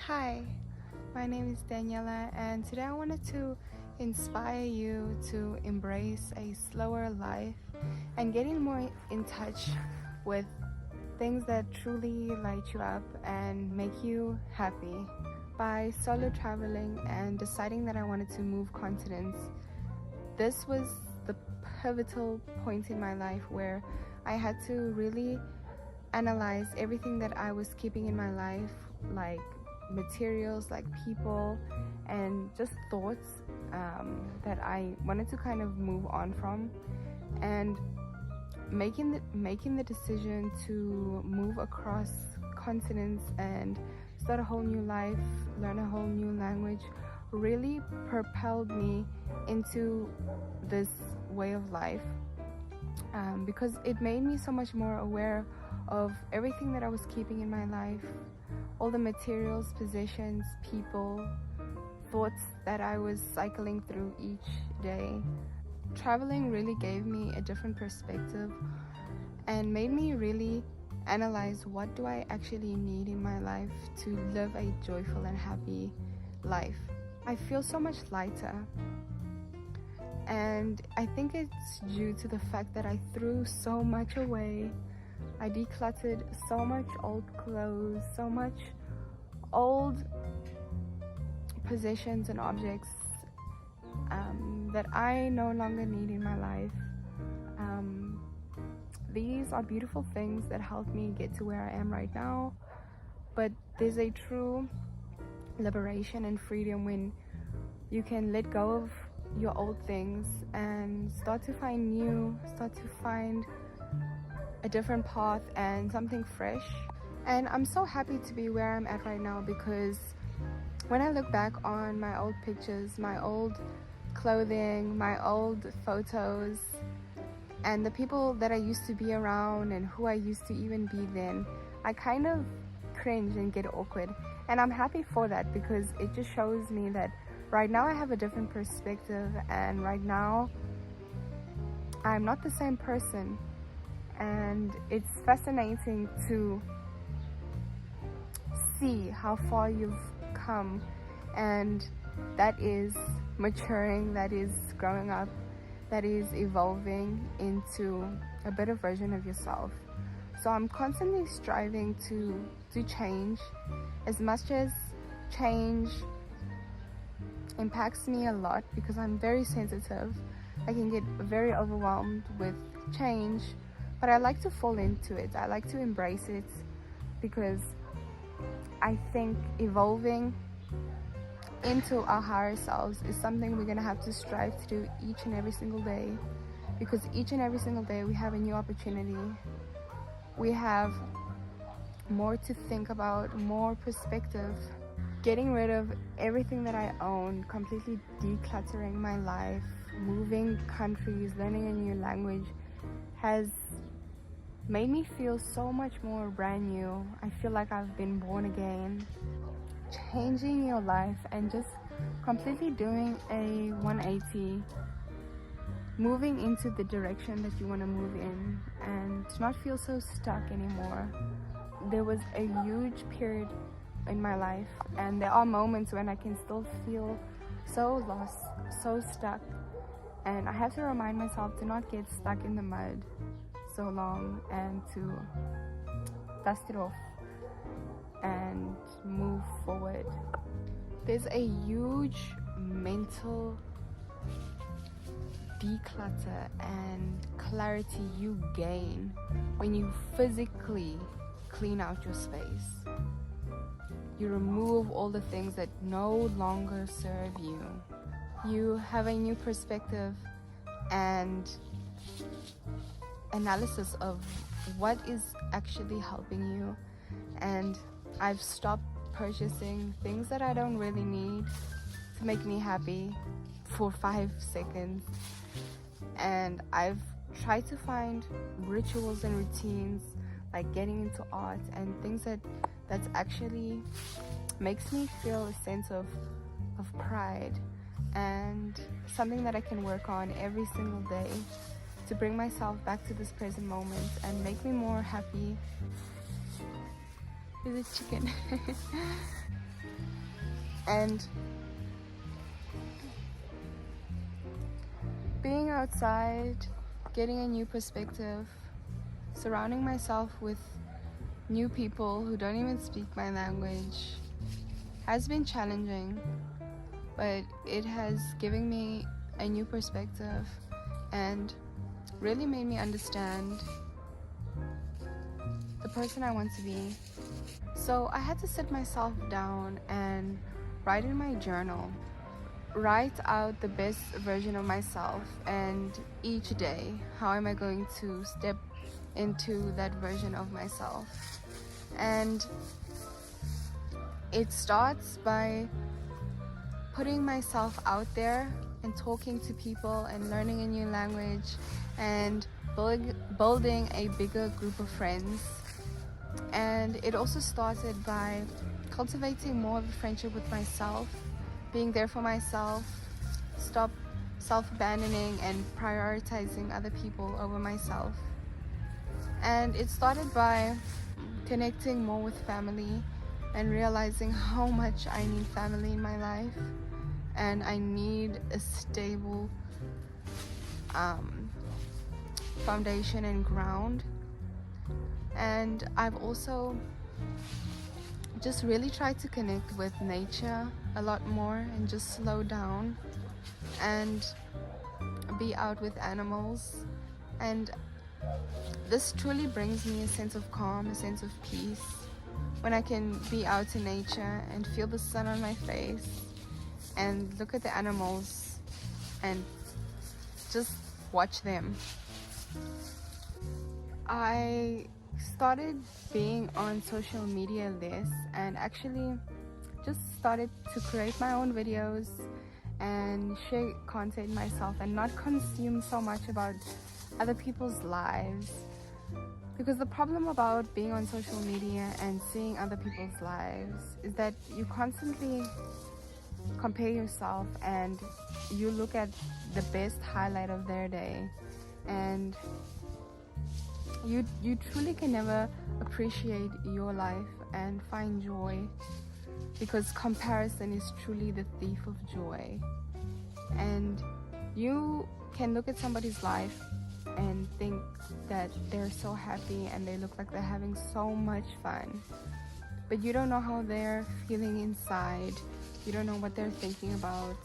Hi, my name is Daniela, and today I wanted to inspire you to embrace a slower life and getting more in touch with things that truly light you up and make you happy. By solo traveling and deciding that I wanted to move continents, this was the pivotal point in my life where I had to really analyze everything that I was keeping in my life, like materials, like people, and just thoughts that I wanted to kind of move on from, and making the decision to move across continents and start a whole new life, learn a whole new language, really propelled me into this way of life, because it made me so much more aware of everything that I was keeping in my life, all the materials, possessions, people, thoughts that I was cycling through each day. Traveling really gave me a different perspective and made me really analyze what do I actually need in my life to live a joyful and happy life. I feel so much lighter, and I think it's due to the fact that I threw so much away. I decluttered so much old clothes, so much old possessions and objects that I no longer need in my life. These are beautiful things that helped me get to where I am right now, but there's a true liberation and freedom when you can let go of your old things and start to find a different path and something fresh. And I'm so happy to be where I'm at right now, because when I look back on my old pictures, my old clothing, my old photos, and the people that I used to be around and who I used to even be then, I kind of cringe and get awkward. And I'm happy for that, because it just shows me that right now I have a different perspective, and right now I'm not the same person. And it's fascinating to see how far you've come, and that is maturing, that is growing up, that is evolving into a better version of yourself. So I'm constantly striving to change. As much as change impacts me a lot, because I'm very sensitive, I can get very overwhelmed with change, but I like to fall into it. I like to embrace it, because I think evolving into our higher selves is something we're going to have to strive to do each and every single day, because each and every single day we have a new opportunity. We have more to think about, more perspective. Getting rid of everything that I own, completely decluttering my life, moving countries, learning a new language has made me feel so much more brand new. I feel like I've been born again. Changing your life and just completely doing a 180, moving into the direction that you want to move in, and to not feel so stuck anymore. There was a huge period in my life, and there are moments when I can still feel so lost, so stuck, and I have to remind myself to not get stuck in the mud so long, and to dust it off and move forward. There's a huge mental declutter and clarity you gain when you physically clean out your space. You remove all the things that no longer serve you. You have a new perspective and analysis of what is actually helping you. And I've stopped purchasing things that I don't really need to make me happy for 5 seconds, and I've tried to find rituals and routines, like getting into art and things that's actually makes me feel a sense of pride, and something that I can work on every single day to bring myself back to this present moment and make me more happy. Is it chicken? And being outside, getting a new perspective, surrounding myself with new people who don't even speak my language has been challenging, but it has given me a new perspective and really made me understand the person I want to be. So I had to sit myself down and write in my journal, write out the best version of myself, and each day, how am I going to step into that version of myself. And it starts by putting myself out there and talking to people and learning a new language and building a bigger group of friends. And it also started by cultivating more of a friendship with myself, being there for myself, stop self-abandoning and prioritizing other people over myself. And it started by connecting more with family and realizing how much I need family in my life, and I need a stable foundation and ground. And I've also just really tried to connect with nature a lot more and just slow down and be out with animals. And this truly brings me a sense of calm, a sense of peace, when I can be out in nature and feel the sun on my face and look at the animals and just watch them. I started being on social media less and actually just started to create my own videos and share content myself and not consume so much about other people's lives. Because the problem about being on social media and seeing other people's lives is that you constantly compare yourself and you look at the best highlight of their day, and you truly can never appreciate your life and find joy, because comparison is truly the thief of joy. And you can look at somebody's life and think that they're so happy and they look like they're having so much fun, but you don't know how they're feeling inside, you don't know what they're thinking about,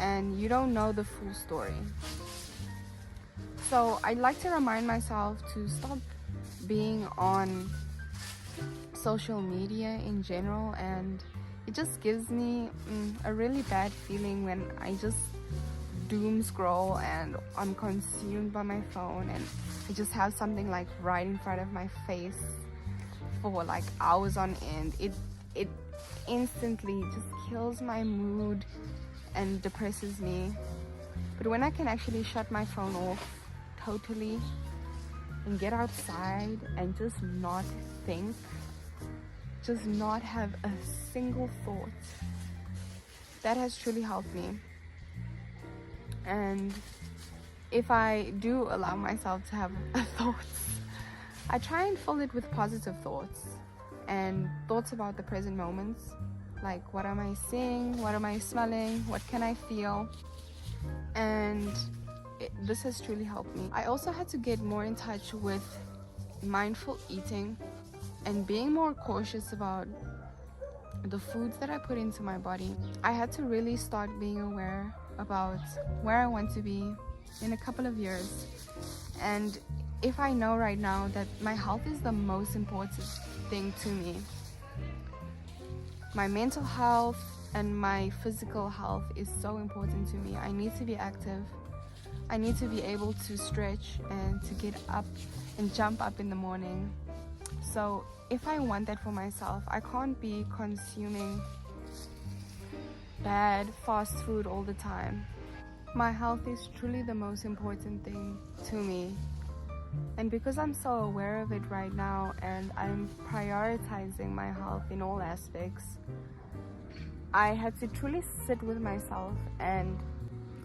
and you don't know the full story. So I'd like to remind myself to stop being on social media in general, and it just gives me a really bad feeling when I just doom scroll and I'm consumed by my phone and I just have something like right in front of my face for like hours on end. It instantly just kills my mood and depresses me. But when I can actually shut my phone off totally and get outside and just not think, just not have a single thought, that has truly helped me. And if I do allow myself to have thoughts, I try and fill it with positive thoughts and thoughts about the present moments, like what am I seeing, what am I smelling, what can I feel. And this has truly helped me. I also had to get more in touch with mindful eating and being more cautious about the foods that I put into my body. I had to really start being aware about where I want to be in a couple of years. And if I know right now that my health is the most important thing to me, my mental health and my physical health is so important to me. I need to be active. I need to be able to stretch and to get up and jump up in the morning. So if I want that for myself, I can't be consuming bad fast food all the time. My health is truly the most important thing to me. And because I'm so aware of it right now and I'm prioritizing my health in all aspects, I had to truly sit with myself and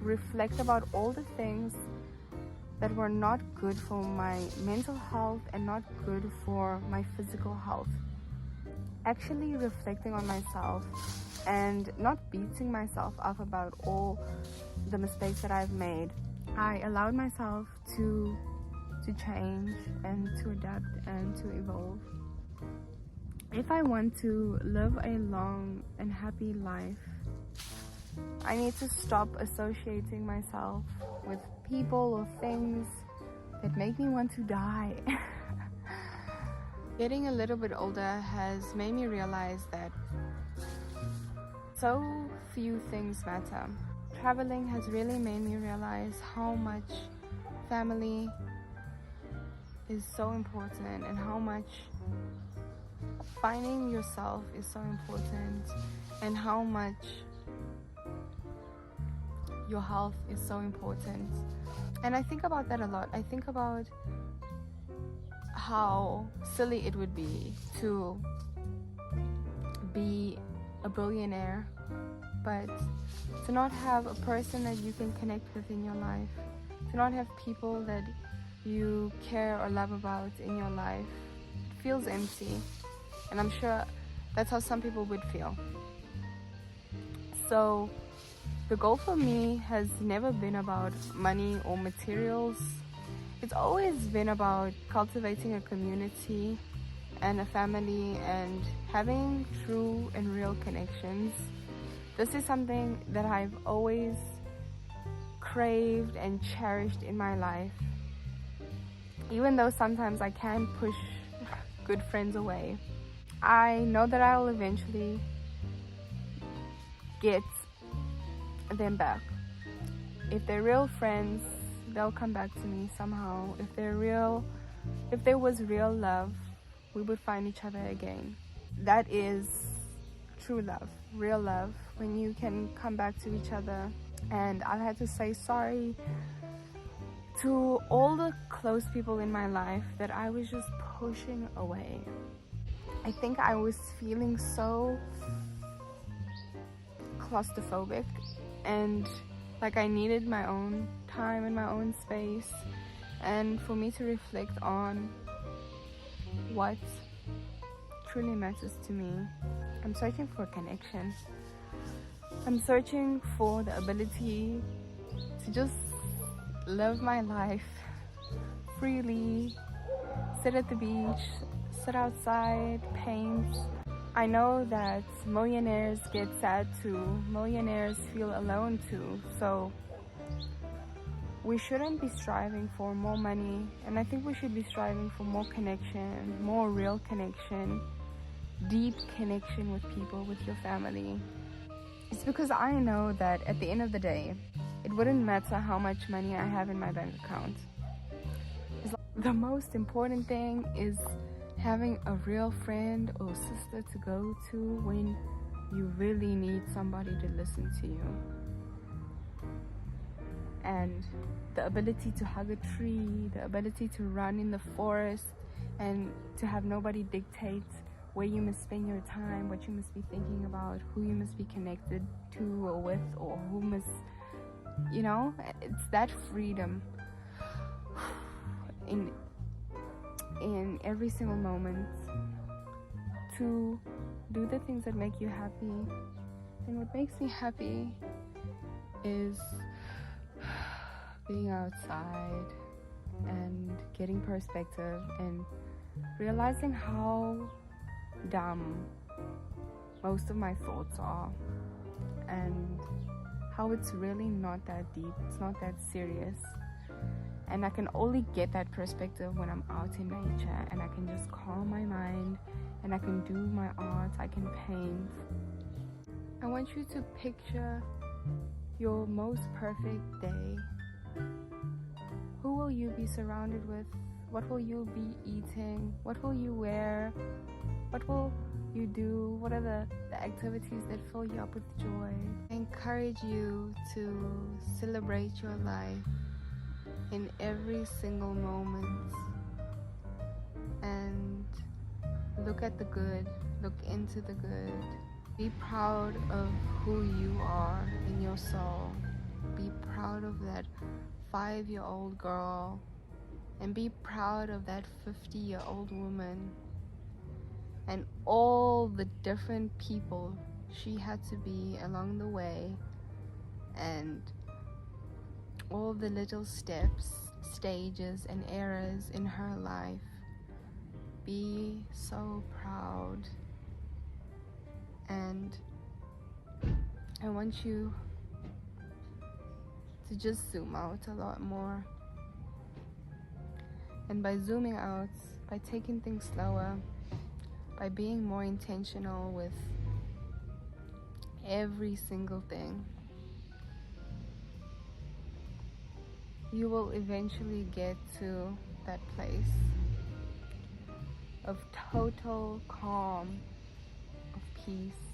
reflect about all the things that were not good for my mental health and not good for my physical health. Actually reflecting on myself and not beating myself up about all the mistakes that I've made. I allowed myself to change and to adapt and to evolve. If I want to live a long and happy life, I need to stop associating myself with people or things that make me want to die. Getting a little bit older has made me realize that so few things matter. Traveling has really made me realize how much family is so important and how much finding yourself is so important and how much your health is so important. And I think about that a lot. I think about how silly it would be to be a billionaire but to not have a person that you can connect with in your life, to not have people that you care or love about in your life. It feels empty, and I'm sure that's how some people would feel. So the goal for me has never been about money or materials. It's always been about cultivating a community and a family and having true and real connections. This is something that I've always craved and cherished in my life, even though sometimes I can push good friends away. I know that I'll eventually get them back. If they're real friends, they'll come back to me somehow. If there was real love, we would find each other again. That is true love, real love, when you can come back to each other. And I had to say sorry to all the close people in my life that I was just pushing away. I think I was feeling so claustrophobic and like I needed my own time and my own space, and for me to reflect on what truly matters to me. I'm searching for connection. I'm searching for the ability to just live my life freely, sit at the beach, sit outside, paint. I know that millionaires get sad too, millionaires feel alone too, so we shouldn't be striving for more money, and I think we should be striving for more connection, more real connection, deep connection with people, with your family. It's because I know that at the end of the day, it wouldn't matter how much money I have in my bank account. The most important thing is having a real friend or sister to go to when you really need somebody to listen to you. And the ability to hug a tree, the ability to run in the forest and to have nobody dictate where you must spend your time, what you must be thinking about, who you must be connected to or with, or who must, you know, it's that freedom in every single moment to do the things that make you happy. And what makes me happy is being outside and getting perspective and realizing how dumb most of my thoughts are, and how it's really not that deep, it's not that serious. And I can only get that perspective when I'm out in nature and I can just calm my mind and I can do my art, I can paint. I want you to picture your most perfect day. Who will you be surrounded with? What will you be eating? What will you wear? What will you do? What are the activities that fill you up with joy? I encourage you to celebrate your life in every single moment and look at the good, look into the good. Be proud of who you are in your soul. Be proud of that 5-year-old girl, and be proud of that 50-year-old woman and all the different people she had to be along the way, and all the little steps, stages, and eras in her life. Be so proud. And I want you to just zoom out a lot more. And by zooming out, by taking things slower, by being more intentional with every single thing, you will eventually get to that place of total calm, of peace,